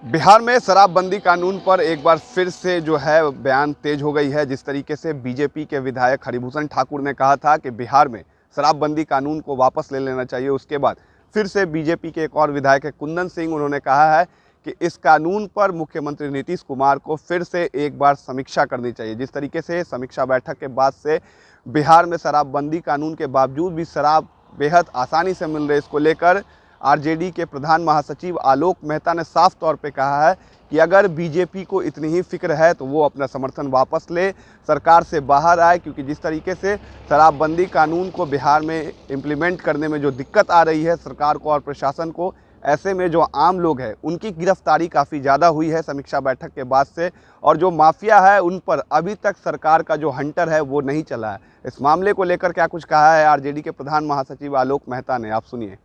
बिहार में शराबबंदी कानून पर एक बार फिर से जो है बयान तेज हो गई है। जिस तरीके से बीजेपी के विधायक हरिभूषण ठाकुर ने कहा था कि बिहार में शराबबंदी कानून को वापस ले लेना चाहिए, उसके बाद फिर से बीजेपी के एक और विधायक है कुंदन सिंह, उन्होंने कहा है कि इस कानून पर मुख्यमंत्री नीतीश कुमार को फिर से एक बार समीक्षा करनी चाहिए। जिस तरीके से समीक्षा बैठक के बाद से बिहार में शराबबंदी कानून के बावजूद भी शराब बेहद आसानी से मिल रही, इसको लेकर आरजेडी के प्रधान महासचिव आलोक मेहता ने साफ तौर पे कहा है कि अगर बीजेपी को इतनी ही फिक्र है तो वो अपना समर्थन वापस ले, सरकार से बाहर आए, क्योंकि जिस तरीके से शराबबंदी कानून को बिहार में इम्प्लीमेंट करने में जो दिक्कत आ रही है सरकार को और प्रशासन को, ऐसे में जो आम लोग हैं उनकी गिरफ्तारी काफ़ी ज़्यादा हुई है समीक्षा बैठक के बाद से, और जो माफिया है उन पर अभी तक सरकार का जो हंटर है वो नहीं चला है। इस मामले को लेकर क्या कुछ कहा है आरजेडी के प्रधान महासचिव आलोक मेहता ने, आप सुनिए।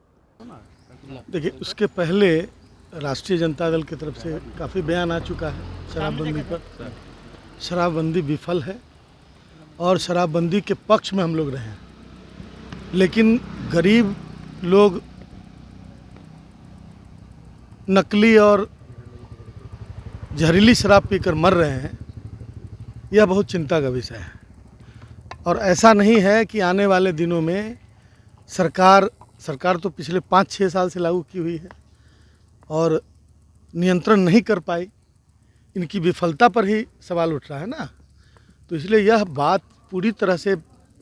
देखिए, उसके पहले राष्ट्रीय जनता दल की तरफ से काफ़ी बयान आ चुका है शराबबंदी पर। शराबबंदी विफल है और शराबबंदी के पक्ष में हम लोग रहे हैं, लेकिन गरीब लोग नकली और जहरीली शराब पीकर मर रहे हैं, यह बहुत चिंता का विषय है। और ऐसा नहीं है कि आने वाले दिनों में सरकार तो पिछले 5-6 साल से लागू की हुई है और नियंत्रण नहीं कर पाई, इनकी विफलता पर ही सवाल उठ रहा है ना। तो इसलिए यह बात पूरी तरह से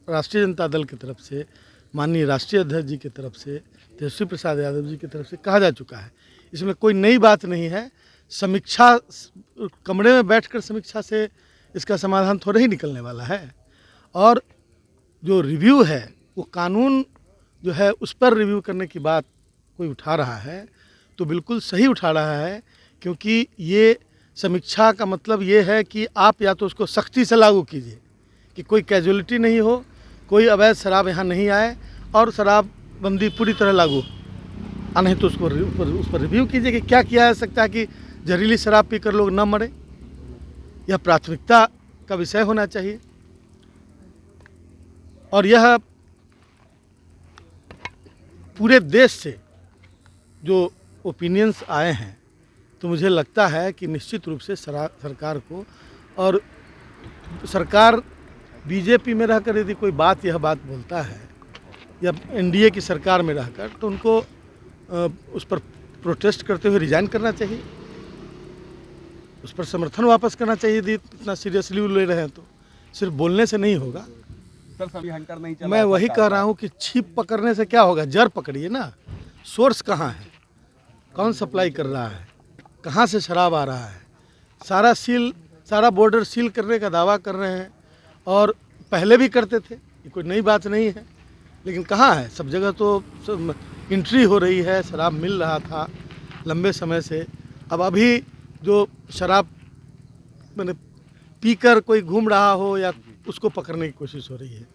राष्ट्रीय जनता दल की तरफ से, माननीय राष्ट्रीय अध्यक्ष जी की तरफ से, तेजस्वी प्रसाद यादव जी की तरफ से कहा जा चुका है। इसमें कोई नई बात नहीं है। समीक्षा, कमरे में बैठकर समीक्षा से इसका समाधान थोड़ा ही निकलने वाला है। और जो रिव्यू है वो कानून जो है उस पर रिव्यू करने की बात कोई उठा रहा है तो बिल्कुल सही उठा रहा है, क्योंकि ये समीक्षा का मतलब ये है कि आप या तो उसको सख्ती से लागू कीजिए कि कोई कैजुअलिटी नहीं हो, कोई अवैध शराब यहाँ नहीं आए और शराबबंदी पूरी तरह लागू, और नहीं तो उसको उस पर रिव्यू कीजिए कि क्या किया जा सकता है कि जहरीली शराब पीकर लोग न मरे। यह प्राथमिकता का विषय होना चाहिए। और यह पूरे देश से जो ओपिनियंस आए हैं तो मुझे लगता है कि निश्चित रूप से सरकार को, और सरकार बीजेपी में रहकर यदि कोई यह बात बोलता है या एनडीए की सरकार में रहकर, तो उनको उस पर प्रोटेस्ट करते हुए रिजाइन करना चाहिए, उस पर समर्थन वापस करना चाहिए यदि इतना सीरियसली ले रहे हैं तो। सिर्फ बोलने से नहीं होगा। हंटर नहीं चला, मैं वही कह रहा हूँ कि छिप पकड़ने से क्या होगा, जड़ पकड़िए ना। सोर्स कहाँ है, कौन सप्लाई कर रहा है, कहाँ से शराब आ रहा है, सारा बॉर्डर सील करने का दावा कर रहे हैं और पहले भी करते थे, ये कोई नई बात नहीं है। लेकिन कहाँ है, सब जगह तो एंट्री हो रही है, शराब मिल रहा था लंबे समय से। अब अभी जो शराब मैंने पीकर कोई घूम रहा हो या उसको पकड़ने की कोशिश हो रही है,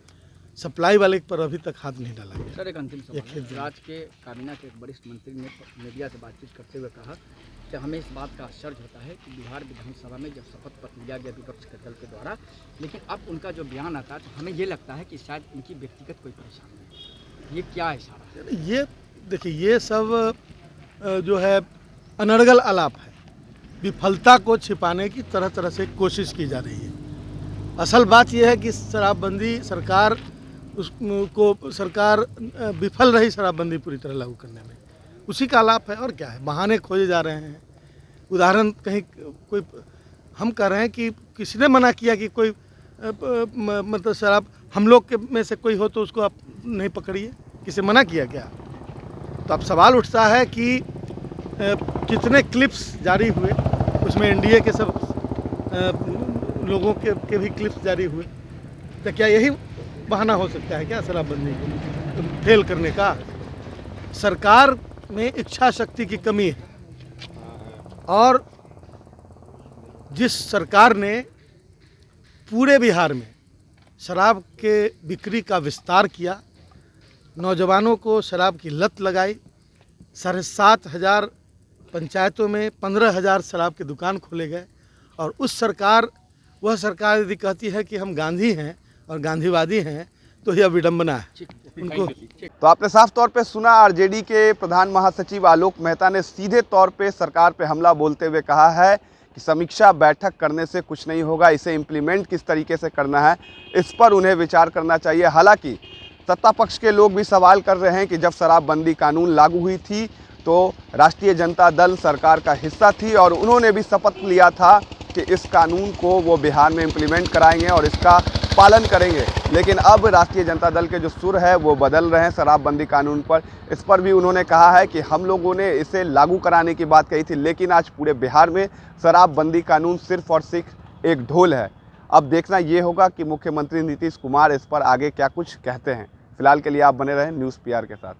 सप्लाई वाले पर अभी तक हाथ नहीं डाला गया। सर, एक अंतिम सवाल। राज्य के काबीना के एक वरिष्ठ मंत्री ने मीडिया से बातचीत करते हुए कहा कि हमें इस बात का आश्चर्य होता है कि बिहार विधानसभा में जब शपथ पत्र लिया गया विपक्ष के दल के द्वारा, लेकिन अब उनका जो बयान आता है तो हमें ये लगता है कि शायद इनकी व्यक्तिगत कोई परेशानी है। ये क्या इशारा है? ये देखिए, ये सब जो है अनर्गल आलाप है। विफलता को छिपाने की तरह तरह से कोशिश की जा रही है। असल बात यह है कि शराबबंदी सरकार विफल रही शराबबंदी पूरी तरह लागू करने में, उसी का आलाप है। और क्या है, बहाने खोजे जा रहे हैं। उदाहरण कहीं कोई, हम कह रहे हैं कि किसी ने मना किया कि कोई मतलब शराब हम लोग के में से कोई हो तो उसको आप नहीं पकड़िए, किसी मना किया क्या? तो अब सवाल उठता है कि कितने क्लिप्स जारी हुए, उसमें एनडीए के सब लोगों के भी क्लिप्स जारी हुए, तो क्या यही बहाना हो सकता है क्या शराबबंदी को फेल करने का? सरकार में इच्छा शक्ति की कमी है। और जिस सरकार ने पूरे बिहार में शराब के बिक्री का विस्तार किया, नौजवानों को शराब की लत लगाई, 7,500 पंचायतों में 15,000 शराब की दुकान खोले गए, और वह सरकार यदि कहती है कि हम गांधी हैं और गांधीवादी हैं तो यह विडंबना है। उनको तो आपने साफ तौर पे सुना, आरजेडी के प्रधान महासचिव आलोक मेहता ने सीधे तौर पे सरकार पे हमला बोलते हुए कहा है कि समीक्षा बैठक करने से कुछ नहीं होगा, इसे इम्प्लीमेंट किस तरीके से करना है इस पर उन्हें विचार करना चाहिए। हालांकि सत्ता पक्ष के लोग भी सवाल कर रहे हैं कि जब शराबबंदी कानून लागू हुई थी तो राष्ट्रीय जनता दल सरकार का हिस्सा थी और उन्होंने भी शपथ लिया था कि इस कानून को वो बिहार में इम्प्लीमेंट कराएंगे और इसका पालन करेंगे। लेकिन अब राष्ट्रीय जनता दल के जो सुर है वो बदल रहे हैं शराबबंदी कानून पर। इस पर भी उन्होंने कहा है कि हम लोगों ने इसे लागू कराने की बात कही थी, लेकिन आज पूरे बिहार में शराबबंदी कानून सिर्फ और सिर्फ एक ढोल है। अब देखना ये होगा कि मुख्यमंत्री नीतीश कुमार इस पर आगे क्या कुछ कहते हैं। फिलहाल के लिए आप बने रहें न्यूज़ PR के साथ।